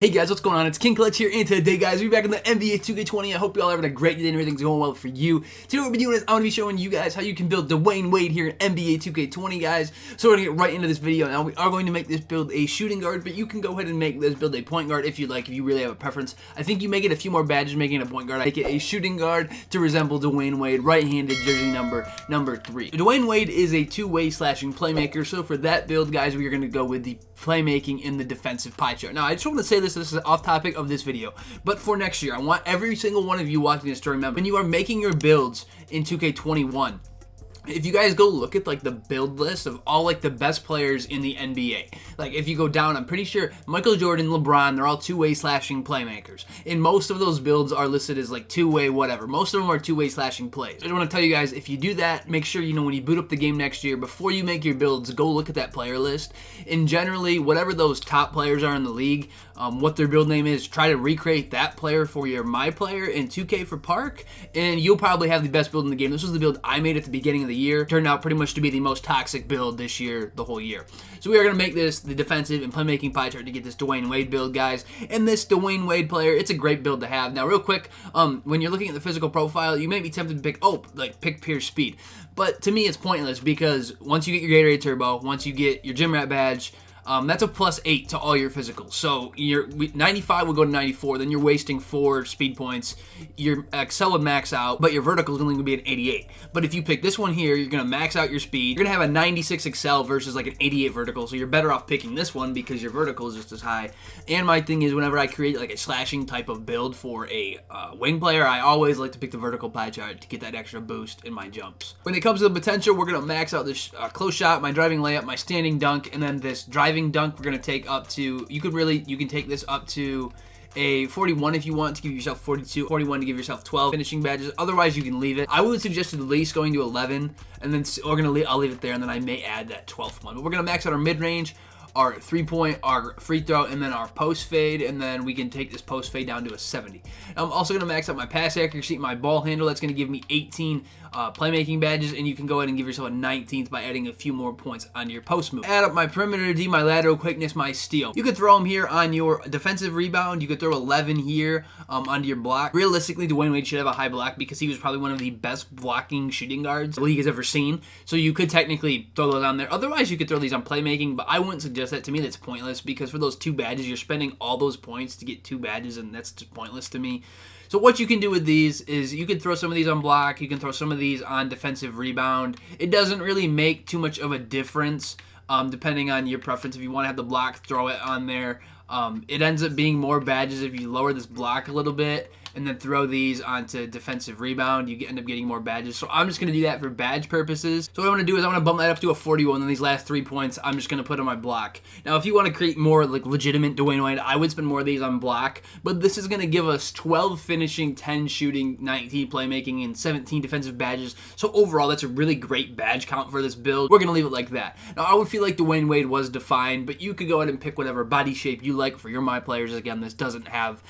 Hey guys, what's going on? It's King Clutch here, and today guys, we're back in the NBA 2K20. I hope you all having a great day and everything's going well for you. Today what we're doing is I'm going to be showing you guys how you can build Dwayne Wade here in NBA 2K20, guys. So we're going to get right into this video. Now we are going to make this build a shooting guard, but you can go ahead and make this build a point guard if you like, if you really have a preference. I think you may get a few more badges making it a point guard. I make it a shooting guard to resemble Dwayne Wade, right-handed, jersey number 3. Dwayne Wade is a two-way slashing playmaker, so for that build, guys, we are going to go with the playmaking in the defensive pie chart. Now I just want to say this is off topic of this video, but for next year, I want every single one of you watching this to remember, when you are making your builds in 2K21, if you guys go look at like the build list of all like the best players in the NBA, like if you go down, I'm pretty sure Michael Jordan, LeBron, they're all two-way slashing playmakers. And most of those builds are listed as like two-way whatever. Most of them are two-way slashing plays. I just want to tell you guys, if you do that, make sure, you know, when you boot up the game next year, before you make your builds, go look at that player list. And generally, whatever those top players are in the league, what their build name is, try to recreate that player for your MyPlayer in 2K for Park, and you'll probably have the best build in the game. This was the build I made at the beginning of the year. Turned out pretty much to be the most toxic build this year, the whole year. So we are going to make this the defensive and playmaking pie chart to get this Dwayne Wade build, guys. And this Dwayne Wade player, it's a great build to have. Now, real quick, when you're looking at the physical profile, you may be tempted to pick pure speed. But to me, it's pointless because once you get your Gatorade Turbo, once you get your Gym Rat badge, that's a +8 to all your physicals. So your 95 will go to 94, then you're wasting 4 speed points. Your Excel would max out, but your vertical is only going to be an 88. But if you pick this one here, you're going to max out your speed. You're going to have a 96 Excel versus like an 88 vertical, so you're better off picking this one because your vertical is just as high. And my thing is, whenever I create like a slashing type of build for a wing player, I always like to pick the vertical pie chart to get that extra boost in my jumps. When it comes to the potential, we're going to max out this close shot, my driving layup, my standing dunk, and then this driving dunk we're going to take up to, you can take this up to a 41 if you want to give yourself 42, 41 to give yourself 12 finishing badges. Otherwise, you can leave it. I would suggest at least going to 11, and then I'll leave it there, and then I may add that 12th one. But we're going to max out our mid-range, our 3-point, our free throw, and then our post fade, and then we can take this post fade down to a 70. I'm also going to max out my pass accuracy, my ball handle. That's going to give me 18 playmaking badges, and you can go ahead and give yourself a 19th by adding a few more points on your post move. Add up my perimeter D, my lateral quickness, my steal. You could throw them here on your defensive rebound. You could throw 11 here onto your block. Realistically, Dwayne Wade should have a high block because he was probably one of the best blocking shooting guards the league has ever seen. So you could technically throw those on there. Otherwise, you could throw these on playmaking, but I wouldn't suggest that. To me, that's pointless because for those 2 badges, you're spending all those points to get 2 badges, and that's just pointless to me. So what you can do with these is you can throw some of these on block, you can throw some of these on defensive rebound. It doesn't really make too much of a difference depending on your preference. If you want to have the block, throw it on there. It ends up being more badges if you lower this block a little bit and then throw these onto defensive rebound. You end up getting more badges. So I'm just going to do that for badge purposes. So what I'm going to do is I'm going to bump that up to a 41, and then these last 3 points I'm just going to put on my block. Now if you want to create more like legitimate Dwayne Wade, I would spend more of these on block, but this is going to give us 12 finishing, 10 shooting, 19 playmaking, and 17 defensive badges. So overall, that's a really great badge count for this build. We're going to leave it like that. Now I would feel like Dwayne Wade was defined, but you could go ahead and pick whatever body shape you like for your MyPlayers. Again, this doesn't have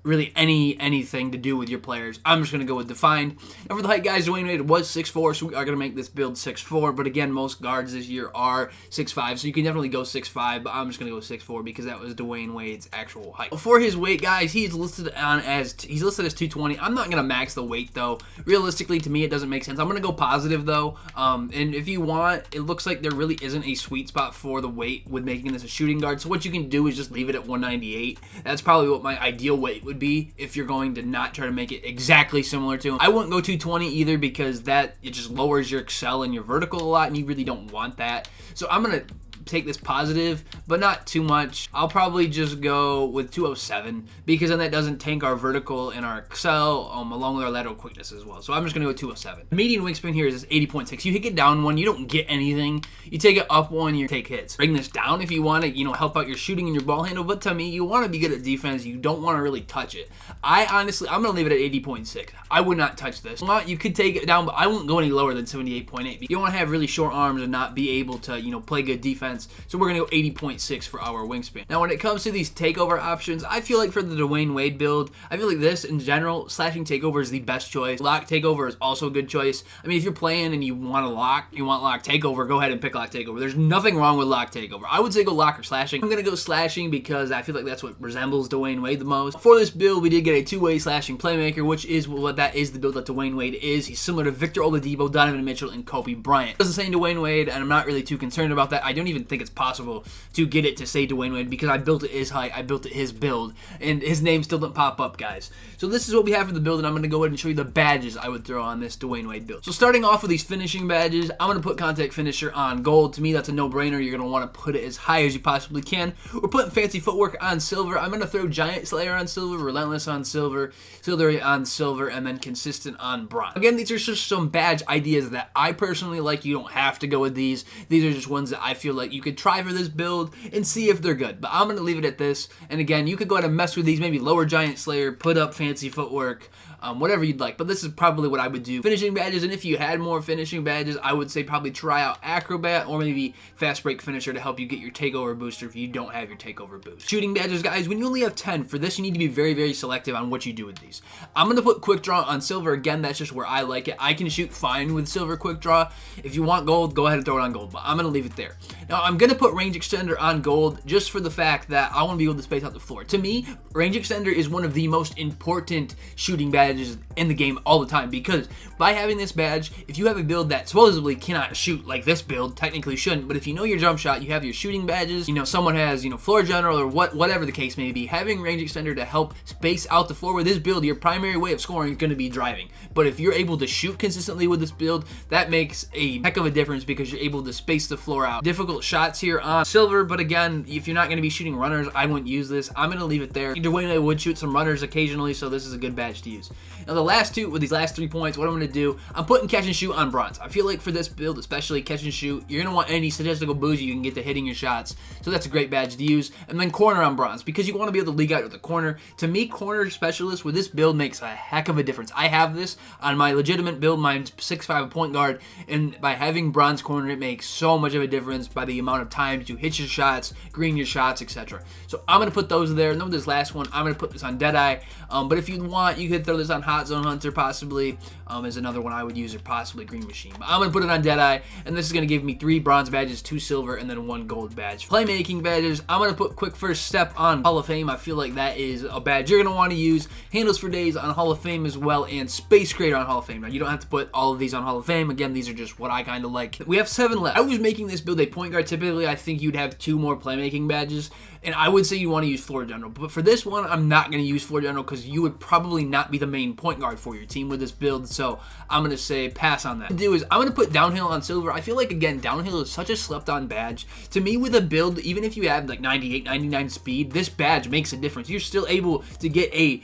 really anything to do with your players. I'm just going to go with defined. And for the height, guys, Dwayne Wade was 6'4", so we are going to make this build 6'4", but again, most guards this year are 6'5", so you can definitely go 6'5", but I'm just going to go 6'4", because that was Dwayne Wade's actual height. For his weight, guys, he's listed as 220. I'm not going to max the weight, though. Realistically, to me, it doesn't make sense. I'm going to go positive, though, and if you want, it looks like there really isn't a sweet spot for the weight with making this a shooting guard, so what you can do is just leave it at 198. That's probably what my ideal weight would be if you're going to not try to make it exactly similar to him. I wouldn't go 220 either because it just lowers your Excel and your vertical a lot, and you really don't want that. So I'm going to take this positive, but not too much. I'll probably just go with 207 because then that doesn't tank our vertical and our Excel along with our lateral quickness as well. So I'm just going to go 207. The median wingspan here is 80.6. You hit it down one, you don't get anything. You take it up one, you take hits. Bring this down if you want to, help out your shooting and your ball handle, but to me, you want to be good at defense. You don't want to really touch it. I'm going to leave it at 80.6. I would not touch this. You could take it down, but I won't go any lower than 78.8. You don't want to have really short arms and not be able to, play good defense defense. So we're going to go 80.6 for our wingspan. Now, when it comes to these takeover options, I feel like for the Dwayne Wade build, I feel like this in general, slashing takeover is the best choice. Lock takeover is also a good choice. I mean, if you're playing and you want lock takeover, go ahead and pick lock takeover. There's nothing wrong with lock takeover. I would say go lock or slashing. I'm going to go slashing because I feel like that's what resembles Dwayne Wade the most. For this build, we did get a two-way slashing playmaker, which is what that is the build that Dwayne Wade is. He's similar to Victor Oladipo, Donovan Mitchell, and Kobe Bryant. It doesn't say Dwayne Wade, and I'm not really too concerned about that. I don't even think it's possible to get it to say Dwayne Wade because I built it his height, I built it his build, and his name still didn't pop up, guys. So this is what we have for the build, and I'm going to go ahead and show you the badges I would throw on this Dwayne Wade build. So starting off with these finishing badges, I'm going to put contact finisher on gold. To me, that's a no-brainer. You're going to want to put it as high as you possibly can. We're putting fancy footwork on silver. I'm going to throw giant slayer on silver, relentless on silver, silvery on silver, and then consistent on bronze. Again, these are just some badge ideas that I personally like. You don't have to go with these. These are just ones that I feel like you could try for this build and see if they're good. But I'm going to leave it at this. And again, you could go ahead and mess with these, maybe lower giant slayer, put up fancy footwork, whatever you'd like. But this is probably what I would do. Finishing badges, and if you had more finishing badges, I would say probably try out Acrobat or maybe Fast Break Finisher to help you get your takeover booster if you don't have your takeover boost. Shooting badges, guys, when you only have 10, for this you need to be very, very selective on what you do with these. I'm going to put Quick Draw on silver. Again, that's just where I like it. I can shoot fine with silver Quick Draw. If you want gold, go ahead and throw it on gold, but I'm going to leave it there. Now, I'm going to put Range Extender on gold just for the fact that I want to be able to space out the floor. To me, Range Extender is one of the most important shooting badges in the game all the time, because by having this badge, if you have a build that supposedly cannot shoot like this build, technically shouldn't, but if you know your jump shot, you have your shooting badges, you know, someone has, you know, floor general or whatever the case may be, having Range Extender to help space out the floor with this build, your primary way of scoring is going to be driving. But if you're able to shoot consistently with this build, that makes a heck of a difference because you're able to space the floor out. Difficult shots here on silver, but again, if you're not going to be shooting runners, I wouldn't use this. I'm going to leave it there. Dwayne Wade would shoot some runners occasionally, so this is a good badge to use. Now the last two, with these last 3 points, what I'm going to do, I'm putting catch and shoot on bronze. I feel like for this build, especially catch and shoot, you're going to want any statistical boost you can get to hitting your shots, so that's a great badge to use. And then corner on bronze, because you want to be able to league out with the corner. To me, corner specialist with this build makes a heck of a difference. I have this on my legitimate build, my 6'5" point guard, and by having bronze corner, it makes so much of a difference by the amount of times you hit your shots, green your shots, etc. So I'm going to put those there. And then with this last one, I'm going to put this on Deadeye. But if you want, you could throw this on Hot Zone Hunter possibly, is another one I would use, or possibly Green Machine. But I'm going to put it on Deadeye, and this is going to give me 3 bronze badges, 2 silver, and then 1 gold badge. Playmaking badges, I'm going to put Quick First Step on Hall of Fame. I feel like that is a badge you're going to want to use. Handles for Days on Hall of Fame as well, and Space Creator on Hall of Fame. Now, you don't have to put all of these on Hall of Fame. Again, these are just what I kind of like. We have 7 left. I was making this build a point guard. Typically, I think you'd have 2 more playmaking badges, and I would say you want to use floor general. But for this one, I'm not going to use floor general because you would probably not be the main point guard for your team with this build, so I'm going to say pass on that. What I'm going to do is I'm going to put downhill on silver. I feel like, again, downhill is such a slept-on badge. To me, with a build, even if you have like 98, 99 speed, this badge makes a difference. You're still able to get a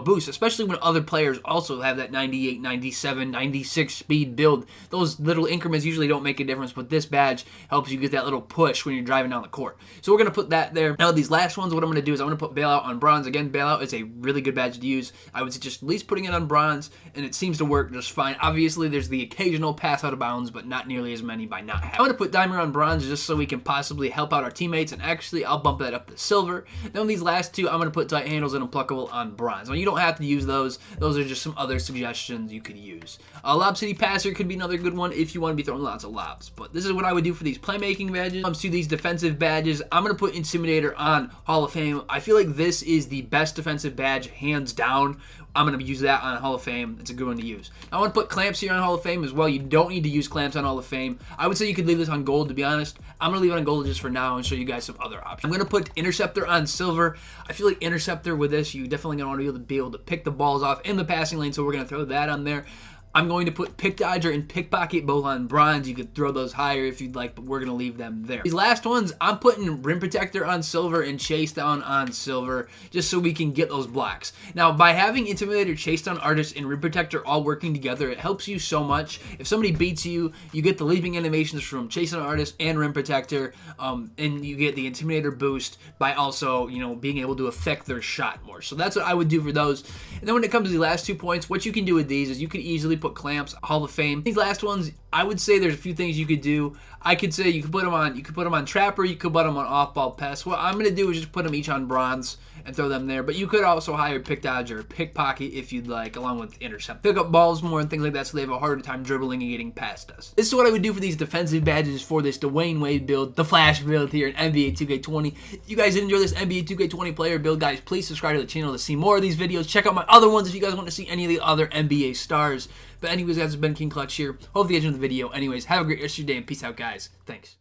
boost, especially when other players also have that 98, 97, 96 speed build. Those little increments usually don't make a difference, but this badge helps you get that little push when you're driving down the court. So we're going to put that there. Now, these last ones, what I'm going to do is I'm going to put Bailout on bronze. Again, Bailout is a really good badge to use. I would suggest at least putting it on bronze, and it seems to work just fine. Obviously, there's the occasional pass out of bounds, but not nearly as many by not having. I'm going to put Dimer on bronze just so we can possibly help out our teammates, and actually, I'll bump that up to silver. Then these last 2, I'm going to put Tight Handles and Unpluckable on bronze. Now, you don't have to use those. Those are just some other suggestions you could use. Lob City Passer could be another good one if you want to be throwing lots of lobs. But this is what I would do for these playmaking badges. Comes to these defensive badges, I'm going to put Intimidator on Hall of Fame. I feel like this is the best defensive badge, hands down. I'm going to use that on Hall of Fame. It's a good one to use. I want to put Clamps here on Hall of Fame as well. You don't need to use Clamps on Hall of Fame. I would say you could leave this on gold, to be honest. I'm going to leave it on gold just for now and show you guys some other options. I'm going to put Interceptor on silver. I feel like Interceptor with this, you definitely going to want to be able to pick the balls off in the passing lane, so we're going to throw that on there. I'm going to put Pick Dodger and Pickpocket both on bronze. You could throw those higher if you'd like, but we're going to leave them there. These last ones, I'm putting Rim Protector on silver and Chase Down on silver, just so we can get those blocks. Now, by having Intimidator, Chase Down Artist, and Rim Protector all working together, it helps you so much. If somebody beats you, you get the leaping animations from Chase Down Artist and Rim Protector, and you get the Intimidator boost by also, being able to affect their shot more. So that's what I would do for those. And then when it comes to the last 2 points, what you can do with these is you can easily put clamps, Hall of Fame. These last ones, I would say there's a few things you could do. I could say you could put them on Trapper, you could put them on Off-Ball Pest. What I'm gonna do is just put them each on Bronze and throw them there. But you could also hire Pick Dodge or Pickpocket if you'd like, along with Intercept. Pick up balls more and things like that, so they have a harder time dribbling and getting past us. This is what I would do for these defensive badges for this Dwayne Wade build, the Flash build here in NBA 2K20. If you guys did enjoy this NBA 2K20 player build, guys, please subscribe to the channel to see more of these videos. Check out my other ones if you guys want to see any of the other NBA stars. But anyways, guys, it's been King Clutch here. Hope you guys enjoyed the video. Anyways, have a great rest of your day and peace out, guys. Thanks.